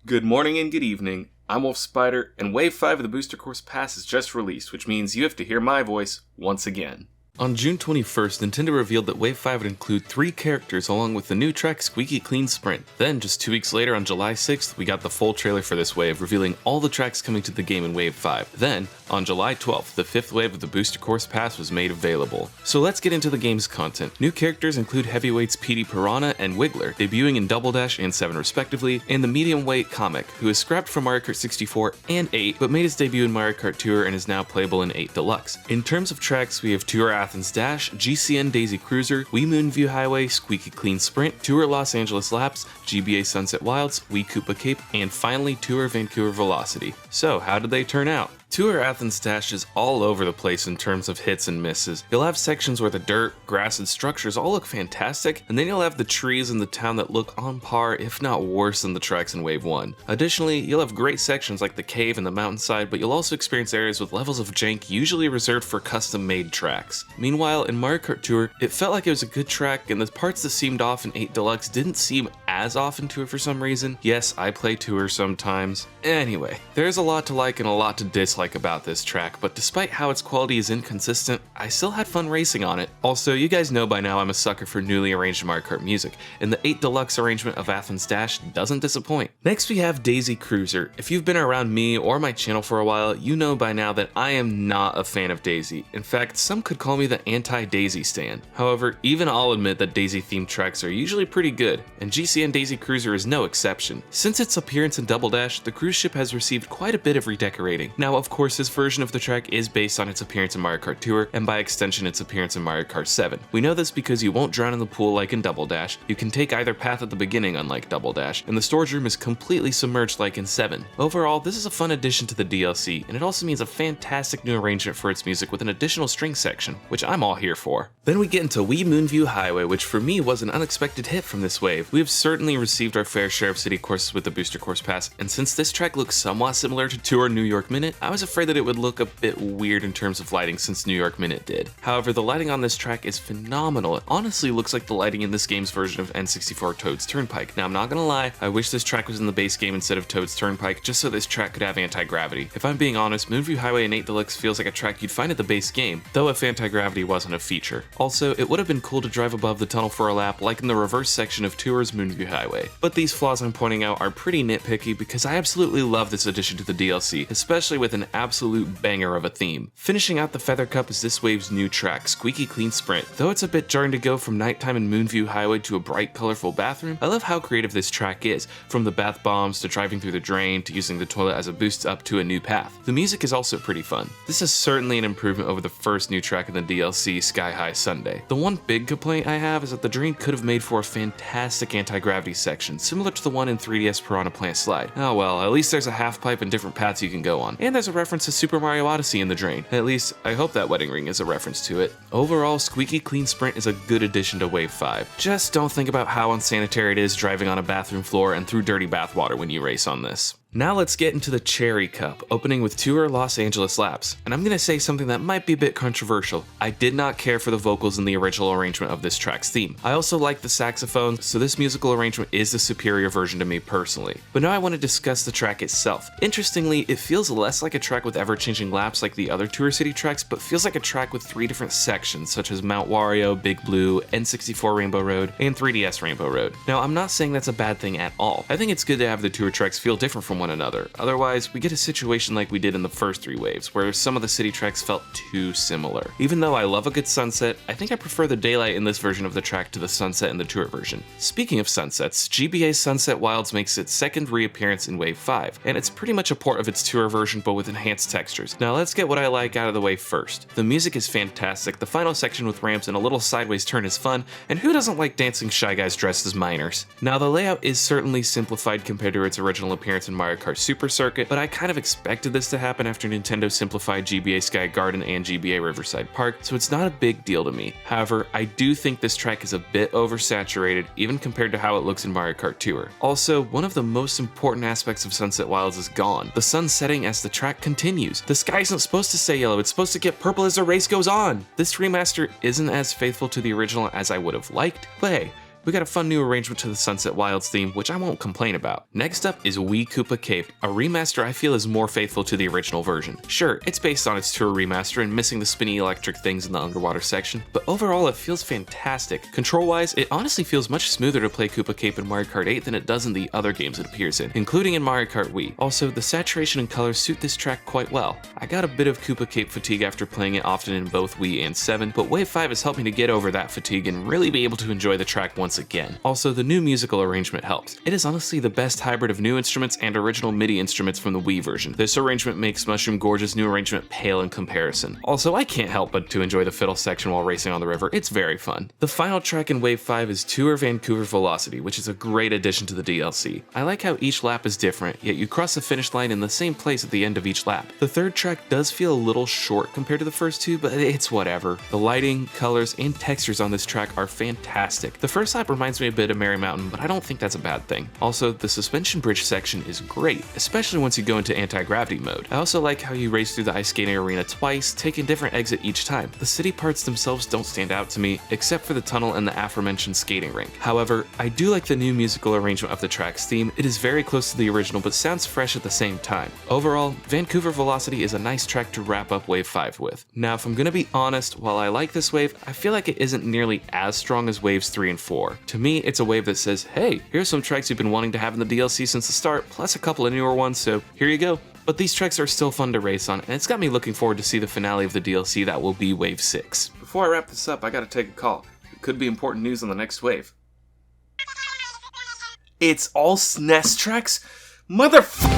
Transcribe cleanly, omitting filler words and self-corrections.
Good morning and good evening. I'm Wolf Spider, and Wave 5 of the Booster Course Pass is just released, which means you have to hear my voice once again. On June 21st, Nintendo revealed that Wave 5 would include 3 characters along with the new track Squeaky Clean Sprint. Then, just 2 weeks later on July 6th, we got the full trailer for this wave, revealing all the tracks coming to the game in Wave 5. Then, on July 12th, the 5th wave of the Booster Course Pass was made available. So let's get into the game's content. New characters include heavyweights Petey Piranha and Wiggler, debuting in Double Dash and 7 respectively, and the medium-weight Comic, who is scrapped from Mario Kart 64 and 8, but made his debut in Mario Kart Tour and is now playable in 8 Deluxe. In terms of tracks, we have Tour Athens Dash, GCN Daisy Cruiser, Wii Moonview Highway, Squeaky Clean Sprint, Tour Los Angeles Laps, GBA Sunset Wilds, Wii Koopa Cape, and finally Tour Vancouver Velocity. So how did they turn out? Tour Athens Dash is all over the place in terms of hits and misses. You'll have sections where the dirt, grass, and structures all look fantastic, and then you'll have the trees in the town that look on par, if not worse than the tracks in Wave 1. Additionally, you'll have great sections like the cave and the mountainside, but you'll also experience areas with levels of jank usually reserved for custom-made tracks. Meanwhile, in Mario Kart Tour, it felt like it was a good track, and the parts that seemed off in 8 Deluxe didn't seem as off in Tour for some reason. Yes, I play Tour sometimes. Anyway, there's a lot to like and a lot to dislike about this track, but despite how its quality is inconsistent, I still had fun racing on it. Also, you guys know by now I'm a sucker for newly arranged Mario Kart music, and the 8 Deluxe arrangement of Athens Dash doesn't disappoint. Next we have Daisy Cruiser. If you've been around me or my channel for a while, you know by now that I am not a fan of Daisy. In fact, some could call me the anti-Daisy stan. However, even I'll admit that Daisy themed tracks are usually pretty good, and GCN Daisy Cruiser is no exception. Since its appearance in Double Dash, the cruise ship has received quite a bit of redecorating. Now, of course, this version of the track is based on its appearance in Mario Kart Tour, and by extension its appearance in Mario Kart 7. We know this because you won't drown in the pool like in Double Dash, you can take either path at the beginning unlike Double Dash, and the storage room is completely submerged like in 7. Overall, this is a fun addition to the DLC, and it also means a fantastic new arrangement for its music with an additional string section, which I'm all here for. Then we get into Wii Moonview Highway, which for me was an unexpected hit from this wave. We have certainly received our fair share of city courses with the Booster Course Pass, and since this track looks somewhat similar to Tour New York Minute, I was afraid that it would look a bit weird in terms of lighting since New York Minute did. However, the lighting on this track is phenomenal. It honestly looks like the lighting in this game's version of N64 Toad's Turnpike. Now, I'm not gonna lie, I wish this track was in the base game instead of Toad's Turnpike, just so this track could have anti-gravity. If I'm being honest, Moonview Highway in 8 Deluxe feels like a track you'd find at the base game, though if anti-gravity wasn't a feature. Also, it would have been cool to drive above the tunnel for a lap like in the reverse section of Tour's Moonview Highway. But these flaws I'm pointing out are pretty nitpicky because I absolutely love this addition to the DLC, especially with an absolute banger of a theme. Finishing out the Feather Cup is this wave's new track, Squeaky Clean Sprint. Though it's a bit jarring to go from nighttime in Moonview Highway to a bright, colorful bathroom, I love how creative this track is, from the bath bombs to driving through the drain to using the toilet as a boost up to a new path. The music is also pretty fun. This is certainly an improvement over the first new track in the DLC, Sky High Sunday. The one big complaint I have is that the drain could have made for a fantastic anti-gravity section, similar to the one in 3DS Piranha Plant Slide. Oh well, at least there's a half pipe and different paths you can go on. And there's a reference to Super Mario Odyssey in the drain. At least, I hope that wedding ring is a reference to it. Overall, Squeaky Clean Sprint is a good addition to Wave 5. Just don't think about how unsanitary it is driving on a bathroom floor and through dirty bathwater when you race on this. Now let's get into the Cherry Cup, opening with Tour Los Angeles Laps. And I'm gonna say something that might be a bit controversial. I did not care for the vocals in the original arrangement of this track's theme. I also like the saxophone, so this musical arrangement is the superior version to me personally. But now I want to discuss the track itself. Interestingly, it feels less like a track with ever-changing laps like the other Tour City tracks, but feels like a track with 3 different sections, such as Mount Wario, Big Blue, N64 Rainbow Road, and 3DS Rainbow Road. Now, I'm not saying that's a bad thing at all. I think it's good to have the Tour tracks feel different from one another. Otherwise, we get a situation like we did in the first 3 waves, where some of the city tracks felt too similar. Even though I love a good sunset, I think I prefer the daylight in this version of the track to the sunset in the Tour version. Speaking of sunsets, GBA's Sunset Wilds makes its second reappearance in Wave 5, and it's pretty much a port of its Tour version but with enhanced textures. Now let's get what I like out of the way first. The music is fantastic, the final section with ramps and a little sideways turn is fun, and who doesn't like dancing Shy Guys dressed as miners? Now the layout is certainly simplified compared to its original appearance in Mario Kart Super Circuit, but I kind of expected this to happen after Nintendo simplified GBA Sky Garden and GBA Riverside Park, so it's not a big deal to me. However, I do think this track is a bit oversaturated, even compared to how it looks in Mario Kart Tour. Also, one of the most important aspects of Sunset Wilds is gone. The sun setting as the track continues. The sky isn't supposed to stay yellow, it's supposed to get purple as the race goes on. This remaster isn't as faithful to the original as I would have liked, but hey, We got a fun new arrangement to the Sunset Wilds theme, which I won't complain about. Next up is Wii Koopa Cape, a remaster I feel is more faithful to the original version. Sure, it's based on its tour remaster and missing the spinny electric things in the underwater section, but overall it feels fantastic. Control-wise, it honestly feels much smoother to play Koopa Cape in Mario Kart 8 than it does in the other games it appears in, including in Mario Kart Wii. Also, the saturation and colors suit this track quite well. I got a bit of Koopa Cape fatigue after playing it often in both Wii and 7, but Wave 5 has helped me to get over that fatigue and really be able to enjoy the track once again. Also, the new musical arrangement helps. It is honestly the best hybrid of new instruments and original MIDI instruments from the Wii version. This arrangement makes Mushroom Gorge's new arrangement pale in comparison. Also, I can't help but to enjoy the fiddle section while racing on the river. It's very fun. The final track in Wave 5 is Tour Vancouver Velocity, which is a great addition to the DLC. I like how each lap is different, yet you cross the finish line in the same place at the end of each lap. The third track does feel a little short compared to the first two, but it's whatever. The lighting, colors, and textures on this track are fantastic. The first lap reminds me a bit of Merry Mountain, but I don't think that's a bad thing. Also, the suspension bridge section is great, especially once you go into anti-gravity mode. I also like how you race through the ice skating arena twice, taking a different exit each time. The city parts themselves don't stand out to me, except for the tunnel and the aforementioned skating rink. However, I do like the new musical arrangement of the track's theme. It is very close to the original, but sounds fresh at the same time. Overall, Vancouver Velocity is a nice track to wrap up Wave 5 with. Now, if I'm gonna be honest, while I like this wave, I feel like it isn't nearly as strong as Waves 3 and 4. To me, it's a wave that says, hey, here's some tracks you've been wanting to have in the DLC since the start, plus a couple of newer ones, so here you go. But these tracks are still fun to race on, and it's got me looking forward to see the finale of the DLC that will be Wave 6. Before I wrap this up, I gotta take a call. It could be important news on the next wave. It's all SNES tracks? Motherfucker!